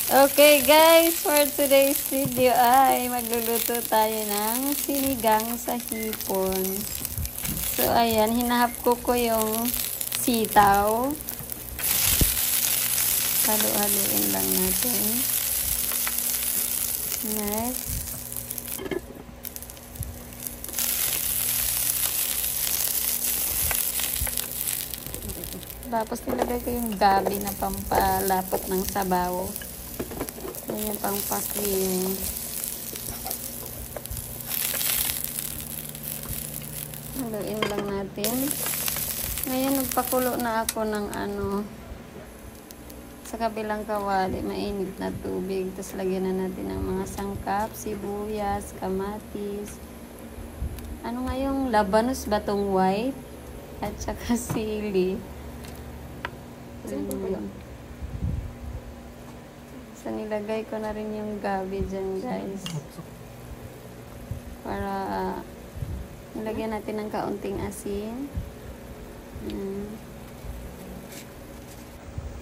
Okay guys, for today's video ay magluluto tayo ng sinigang sa hipon. So ayan, hinahap ko yung sitaw. Halo-haluin lang natin. Next. Tapos nilagay ko yung gabi na pampalapot ng sabaw. Ayan, pang pasling. Haluin lang natin. Ngayon, nagpakulo na ako ng sa kabilang kawali, mainit na tubig. Tapos lagyan na natin ng mga sangkap, sibuyas, kamatis. Ano nga yung labanos ba tong white? At saka sili. So, nilagay ko na rin yung gabi dyan, guys. Para nilagyan natin ng kaunting asin.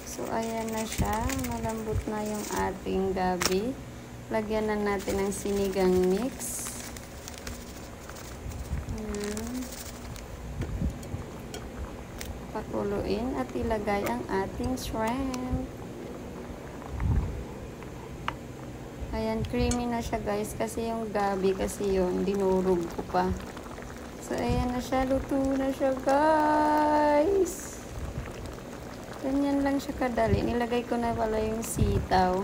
So, ayan na siya. Malambot na yung ating gabi. Lagyan na natin ng sinigang mix. Pakuluin at ilagay ang ating shrimp. Ayan, creamy na siya guys kasi yung gabi kasi yun, dinurog ko pa. So, ayan na siya, luto na siya guys. Ganyan lang siya kadali. Nilagay ko na pala yung sitaw.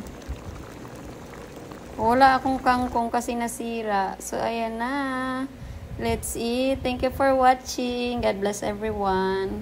Wala akong kangkong kasi nasira. So, ayan na. Let's eat. Thank you for watching. God bless everyone.